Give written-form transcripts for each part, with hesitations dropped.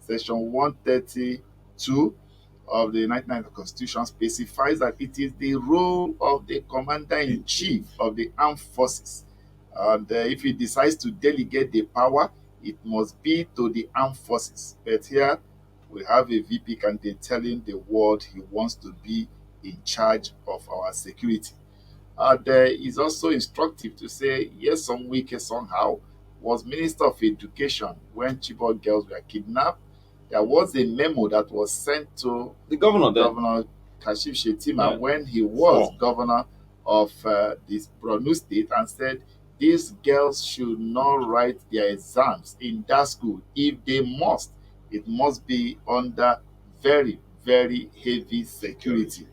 Section 132 of the 1990 Constitution specifies that it is the role of the Commander-in-Chief of the Armed Forces. And if he decides to delegate the power, it must be to the armed forces. But here we have a VP candidate telling the world he wants to be in charge of our security. There is also instructive to say, yes, some week somehow was Minister of Education when Chibok girls were kidnapped. There was a memo that was sent to The governor then. Governor Kashim Shettima when he was governor of this Borno state and said these girls should not write their exams in that school. If they must, it must be under very, very heavy security.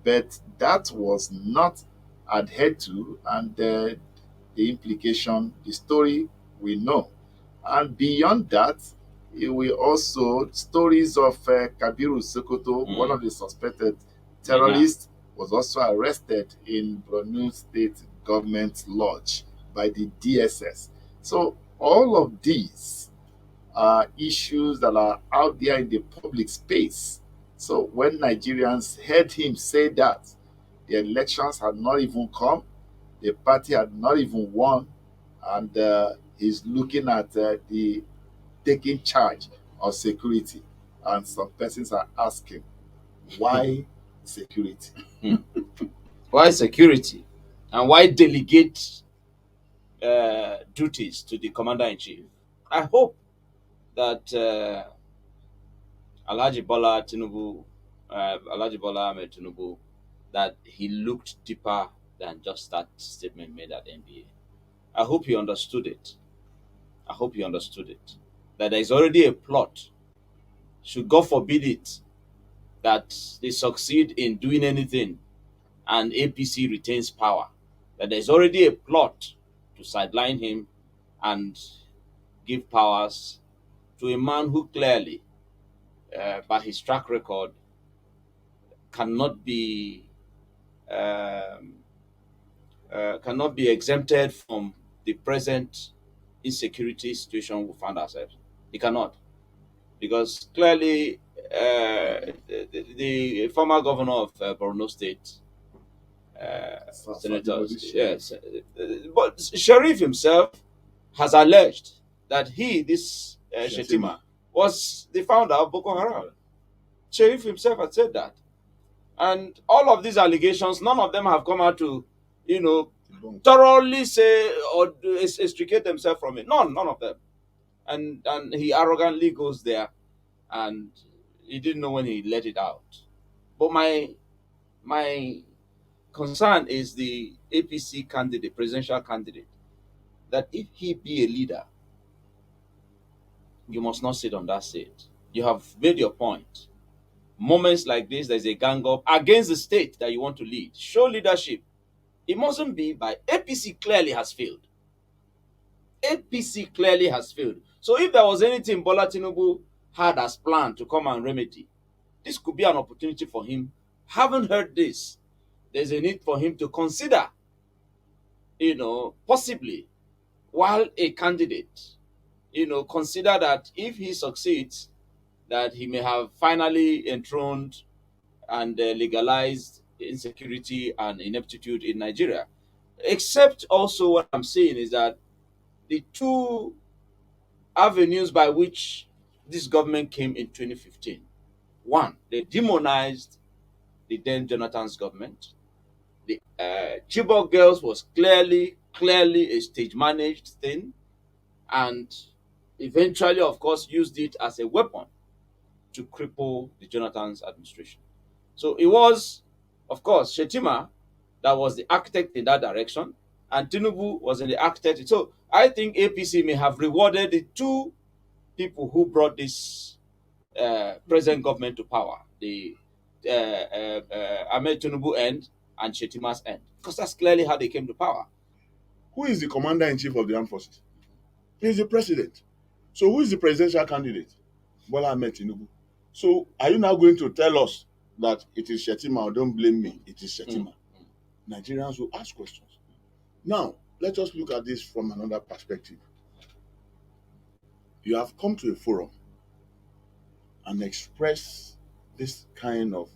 But that was not adhered to, and the implication, the story we know. And beyond that, we also stories of Kabiru Sokoto, one of the suspected terrorists, was also arrested in Borno State Government Lodge by the DSS. So all of these are issues that are out there in the public space. So when Nigerians heard him say that, the elections had not even come, the party had not even won, and he's looking at the taking charge of security. And some persons are asking, why security? Why security? And why delegate duties to the Commander-in-Chief? I hope that Alhaji Bola Tinubu, Alhaji Bola Ahmed Tinubu, that he looked deeper than just that statement made at NBA. I hope he understood it. I hope he understood it. That there is already a plot. Should God forbid it, that they succeed in doing anything and APC retains power, that there is already a plot to sideline him and give powers to a man who clearly, by his track record, cannot be exempted from the present insecurity situation we find ourselves. He cannot, because clearly the former governor of Borno State, senators, yes, but Sharif himself has alleged that this Shettima was the founder of Boko Haram. Sharif himself had said that. And all of these allegations, none of them have come out to, thoroughly say or extricate themselves from it. None of them. And he arrogantly goes there, and he didn't know when he let it out. But my concern is the APC candidate, presidential candidate, that if he be a leader, you must not sit on that seat. You have made your point. Moments like this, there's a gang up against the state that you want to lead. Show leadership. It mustn't be by APC clearly has failed. APC clearly has failed. So if there was anything Bola Tinubu had as planned to come and remedy, this could be an opportunity for him. Haven't heard this. There's a need for him to consider, possibly, while a candidate, consider that if he succeeds, that he may have finally enthroned and legalized insecurity and ineptitude in Nigeria. Except also what I'm saying is that the two avenues by which this government came in 2015. One, they demonized the then Jonathan's government. The Chibok girls was clearly a stage-managed thing, and eventually, of course, used it as a weapon to cripple the Jonathan's administration. So it was, of course, Shettima that was the architect in that direction, and Tinubu was in the architect. So I think APC may have rewarded the two people who brought this present government to power, the Ahmed Tinubu end and Shettima's end, because that's clearly how they came to power. Who is the commander-in-chief of the armed forces? He's the president. So who is the presidential candidate? Bola Ahmed Tinubu. So are you now going to tell us that it is Shettima, or don't blame me, it is Shettima? Nigerians will ask questions. Now, let us look at this from another perspective. You have come to a forum and express this kind of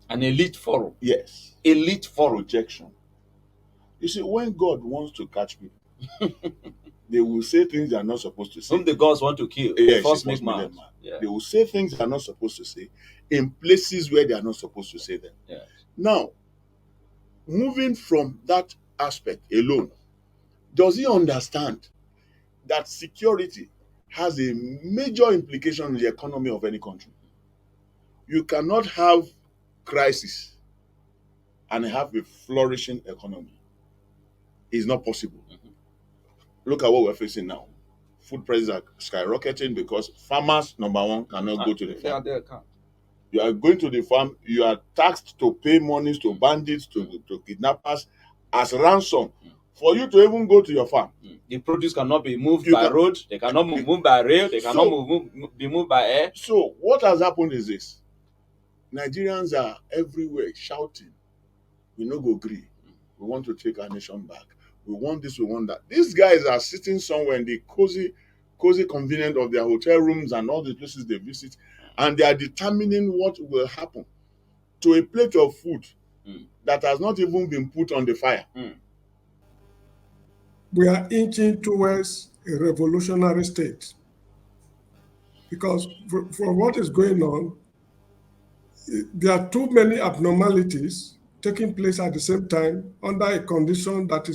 An elite forum. yes Elite forum. projection. You see, when God wants to catch people, they will say things they are not supposed to say. Whom the gods want to kill. Yes, First it make must be mad. them, man. Yeah. They will say things they are not supposed to say in places where they are not supposed to say them. Yes. Now, moving from that aspect alone, does he understand that security has a major implication on the economy of any country? You cannot have crisis and have a flourishing economy. It's not possible. Look at what we're facing now. Food prices are skyrocketing because farmers, number one, cannot go to the farm. They can't. You are going to the farm, you are taxed to pay monies to bandits, to kidnappers as ransom for you to even go to your farm. The produce cannot be moved You by can- road, they cannot be moved by rail, they cannot be moved by air. So what has happened is this. Nigerians are everywhere shouting, we no go gree. We want to take our nation back. We want this, we want that. These guys are sitting somewhere in the cozy convenience of their hotel rooms and all the places they visit, and they are determining what will happen to a plate of food that has not even been put on the fire. We are inching towards a revolutionary state. Because for what is going on, there are too many abnormalities taking place at the same time under a condition that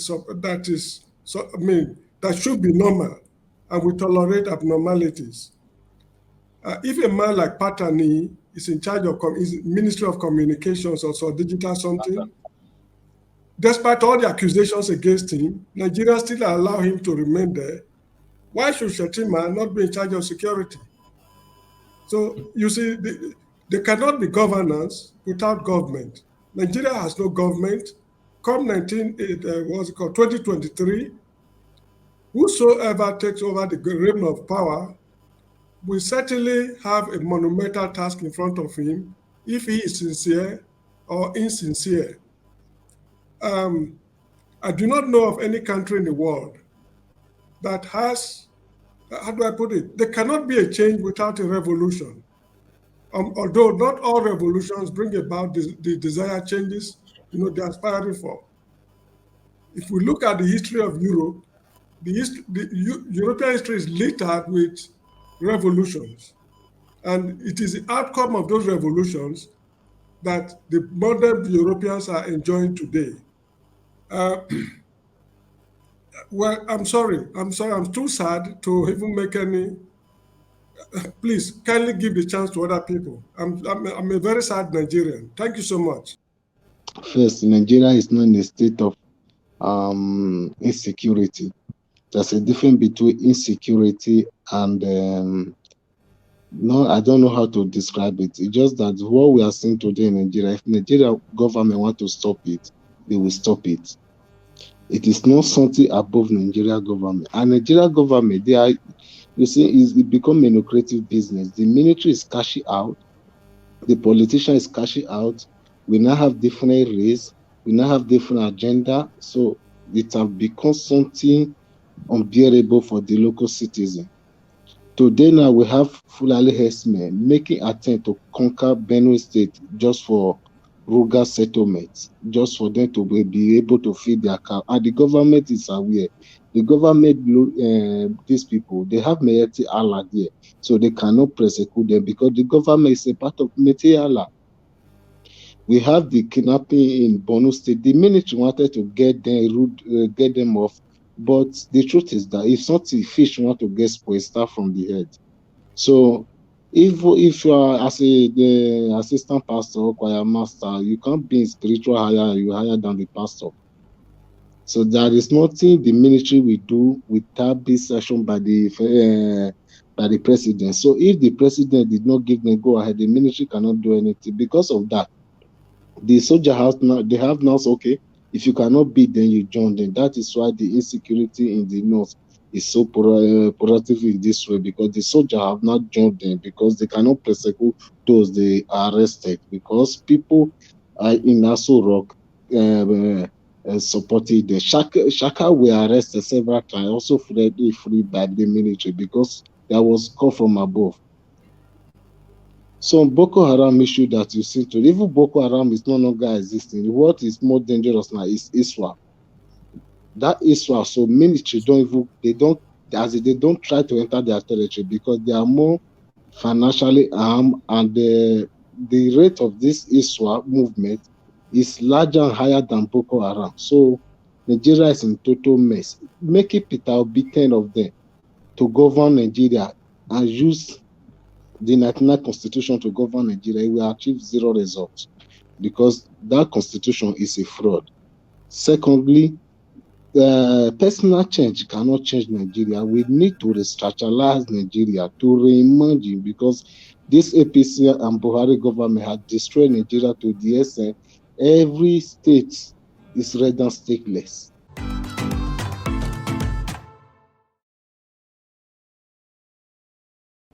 should be normal, and we tolerate abnormalities. If a man like Patani is in charge of is Ministry of Communications or so digital something, despite all the accusations against him, Nigeria still allow him to remain there. Why should Shettima not be in charge of security? So you see, there cannot be governance without government. Nigeria has no government. Come 2023, whosoever takes over the reign of power will certainly have a monumental task in front of him if he is sincere or insincere. I do not know of any country in the world that has, how do I put it? There cannot be a change without a revolution. Although not all revolutions bring about the desired changes, they're aspiring for. If we look at the history of Europe, European history is littered with revolutions. And it is the outcome of those revolutions that the modern Europeans are enjoying today. Well, I'm sorry, I'm too sad to even make any. Please, kindly give the chance to other people. I'm a very sad Nigerian. Thank you so much. First, Nigeria is not in a state of insecurity. There's a difference between insecurity and no, I don't know how to describe it. It's just that what we are seeing today in Nigeria, if Nigeria government want to stop it, they will stop it. It is not something above Nigeria government. And Nigeria government, it become a lucrative business. The military is cashing out, the politician is cashing out. We now have different race, we now have different agenda. So it has become something unbearable for the local citizen. Today now we have Fulani herdsmen making attempt to conquer Benue State just for rural settlements, just for them to be able to feed their cow. And the government is aware. The government, these people, they have Meyeti Allah there, so they cannot prosecute them because the government is a part of Meyeti Allah. We have the kidnapping in Borno State. The military wanted to get them off, but the truth is that if not the fish want to get spoiled, start from the head. So if you are as the assistant pastor or choir master, you can't be in spiritual higher, you higher than the pastor. So there is nothing the military will do without being sanctioned by the president. So if the president did not give them go ahead, the military cannot do anything. Because of that, the soldier they have now said, okay, if you cannot beat them, you join them. That is why the insecurity in the north is so productive in this way, because the soldier have not joined them because they cannot prosecute those they arrested, because people are in Aso Rock supported the Shaka were arrested several times, also free by the military because there was call from above. Some Boko Haram issue that you see today, even Boko Haram is no longer existing. What is more dangerous now is Iswa. That Iswa, so military they don't try to enter their territory because they are more financially armed, and the rate of this Iswa movement is larger and higher than Boko Haram. So Nigeria is in total mess. Making Peter Obi 10 of them to govern Nigeria and use the 99 constitution to govern Nigeria, it will achieve zero results because that constitution is a fraud. Secondly, personal change cannot change Nigeria. We need to restructuralize Nigeria to reimagine because this APC and Buhari government had destroyed Nigeria to the extent every state is red and stateless.